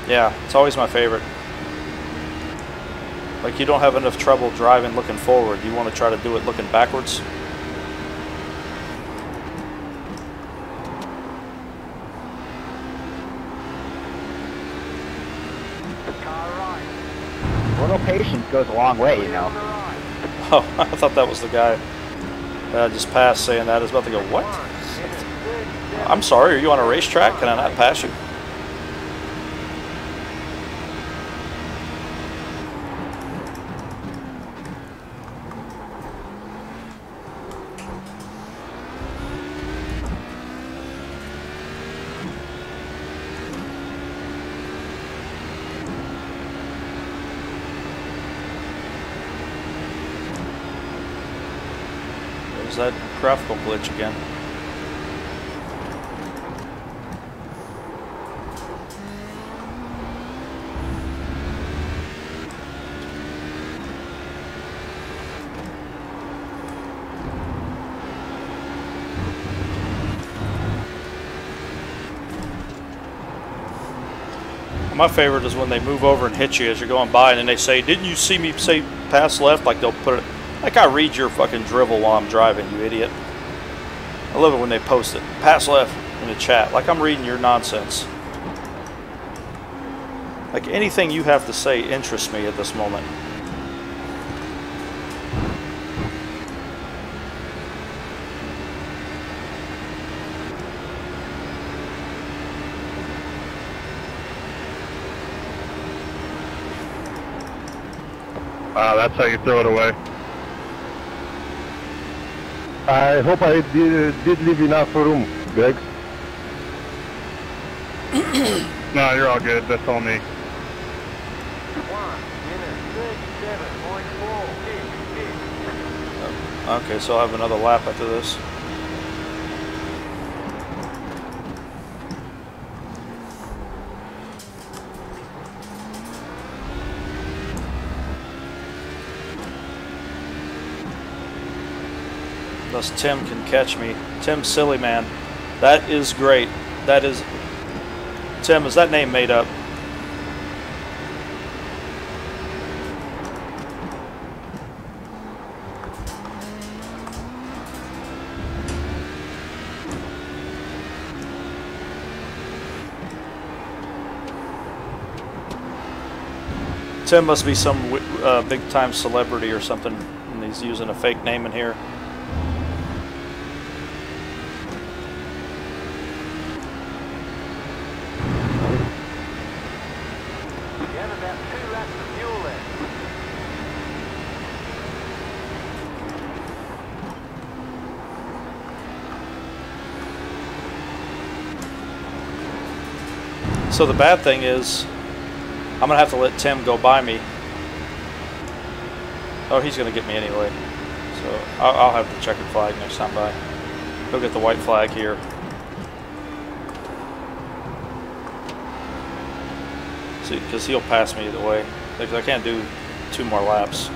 Speaker 1: Yeah, it's always my favorite. Like, you don't have enough trouble driving looking forward. You want to try to do it looking backwards.
Speaker 4: A little patience goes a long way, you know.
Speaker 1: Oh, I thought that was the guy that I just passed saying that. I was about to go, what? I'm sorry, are you on a racetrack? Can I not pass you? That graphical glitch again. My favorite is when they move over and hit you as you're going by, and then they say, "Didn't you see me say pass left?" Like they'll put it. Like I read your fucking drivel while I'm driving, you idiot. I love it when they post it. Pass left in the chat. Like I'm reading your nonsense. Like anything you have to say interests me at this moment.
Speaker 9: That's how you throw it away.
Speaker 10: I hope I did leave enough room, Greg.
Speaker 9: No, you're all good. That's all me.
Speaker 2: 1 minute 37.4.
Speaker 1: Okay, so I'll have another lap after this. Thus Tim can catch me. Tim Silly Man. That is great. That is... Tim, is that name made up? Tim must be some big time celebrity or something, and he's using a fake name in here. So the bad thing is, I'm going to have to let Tim go by me. Oh, he's going to get me anyway. So I'll have the checkered flag next time by. He'll get the white flag here. See, because he'll pass me either way. Because I can't do 2 more laps.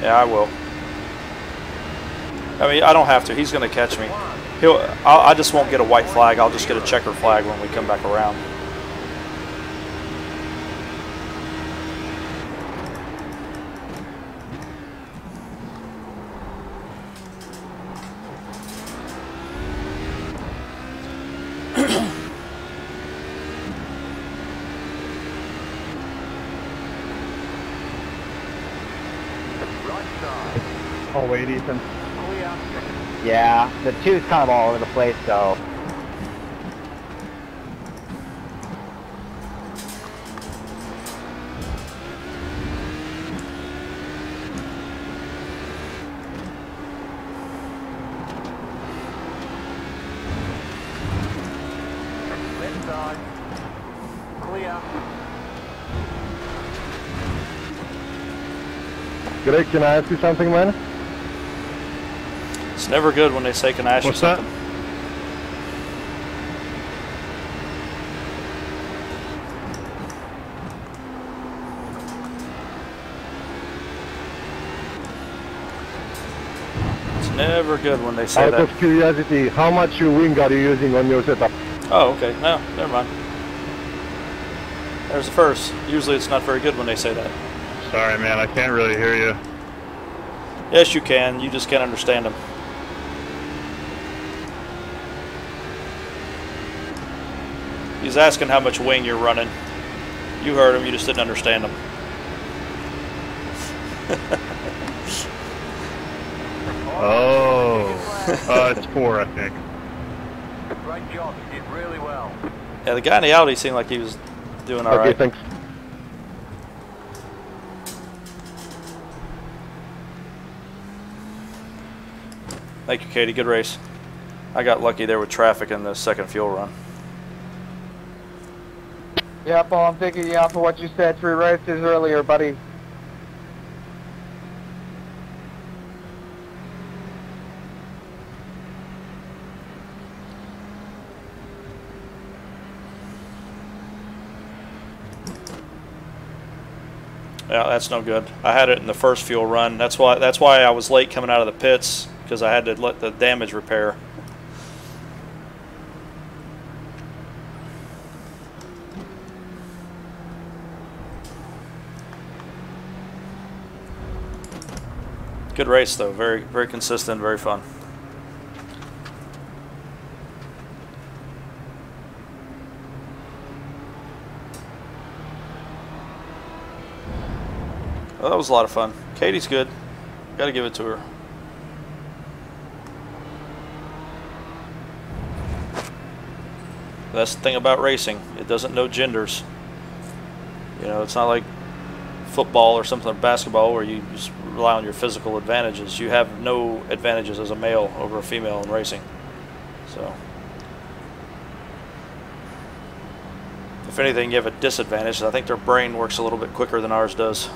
Speaker 1: Yeah, I will. I mean, I don't have to. He's going to catch me. I just won't get a white flag. I'll just get a checkered flag when we come back around.
Speaker 8: Oh wait, Ethan.
Speaker 4: Yeah, the 2's kind of all over the place, though.
Speaker 2: Left side. Clear.
Speaker 10: Greg, can I ask you something, man?
Speaker 1: It's never good when they say, can I ask you something? It's never good when they say
Speaker 10: Out
Speaker 1: that.
Speaker 10: of curiosity, how much wing are you using on your setup?
Speaker 1: Oh, okay. No, never mind. There's the first. Usually it's not very good when they say that.
Speaker 9: Sorry, man. I can't really hear you.
Speaker 1: Yes, you can. You just can't understand them. He's asking how much wing you're running. You heard him, you just didn't understand him.
Speaker 9: It's 4, I think.
Speaker 2: Great job, you did really well.
Speaker 1: Yeah, the guy in the Audi seemed like he was doing all right.
Speaker 10: Okay, thanks.
Speaker 1: Thank you, Katie. Good race. I got lucky there with traffic in the second fuel run.
Speaker 8: Yep, well, I'm picking you out for what you said 3 races earlier, buddy.
Speaker 1: Yeah, that's no good. I had it in the first fuel run. That's why I was late coming out of the pits, because I had to let the damage repair. Good race though, very very consistent, very fun. Well, that was a lot of fun. Katie's good. Gotta give it to her. That's the thing about racing. It doesn't know genders. You know, it's not like football or something like basketball where you just rely on your physical advantages. You have no advantages as a male over a female in racing. So if anything, you have a disadvantage. I think their brain works a little bit quicker than ours does.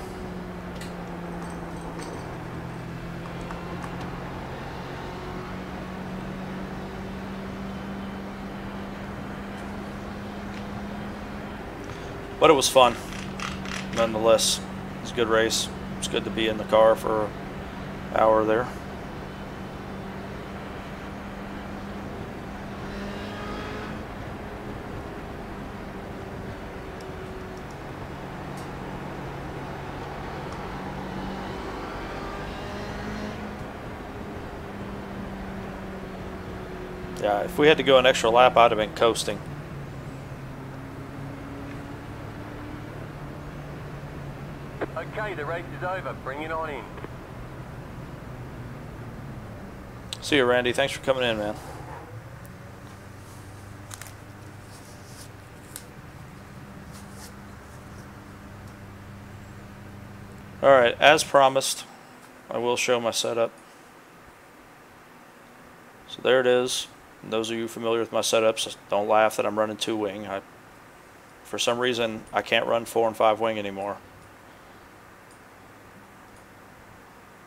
Speaker 1: But it was fun, nonetheless. It was a good race. It was good to be in the car for an hour there. Yeah, if we had to go an extra lap, I'd have been coasting.
Speaker 2: Okay, the race is over. Bring it on in.
Speaker 1: See you, Randy. Thanks for coming in, man. Alright, as promised, I will show my setup. So there it is. And those of you familiar with my setups, don't laugh that I'm running 2-wing. For some reason, I can't run 4 and 5 wing anymore.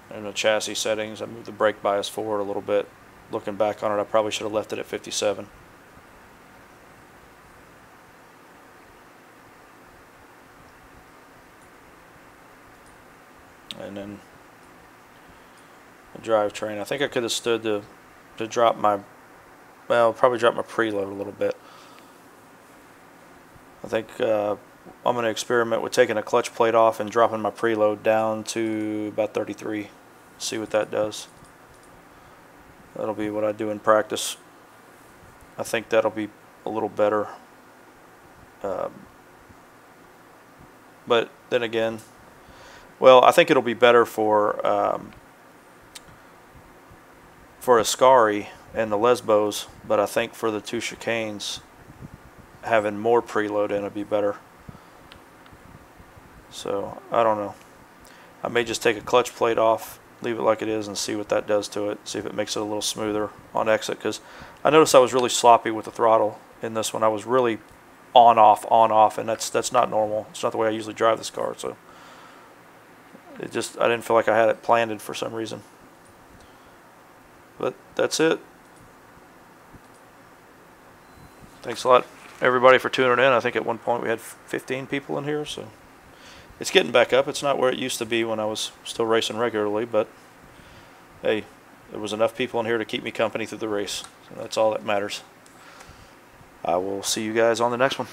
Speaker 1: In the chassis settings, I moved the brake bias forward a little bit. Looking back on it, I probably should have left it at 57. And then the drivetrain. I think I could have stood to drop my, well, probably drop my preload a little bit. I think I'm going to experiment with taking a clutch plate off and dropping my preload down to about 33. See what that does. That'll be what I do in practice. I think that'll be a little better. But then again, well, I think it'll be better for Ascari and the Lesbos, but I think for the 2 chicanes, having more preload in would be better. So I don't know. I may just take a clutch plate off, leave it like it is, and see what that does to it. See if it makes it a little smoother on exit, because I noticed I was really sloppy with the throttle in this one. I was really on off, and that's not normal. It's not the way I usually drive this car. So it just, I didn't feel like I had it planned for some reason. But that's it. Thanks a lot, everybody, for tuning in. I think at one point we had 15 people in here, so it's getting back up. It's not where it used to be when I was still racing regularly, but hey, there was enough people in here to keep me company through the race. So that's all that matters. I will see you guys on the next one.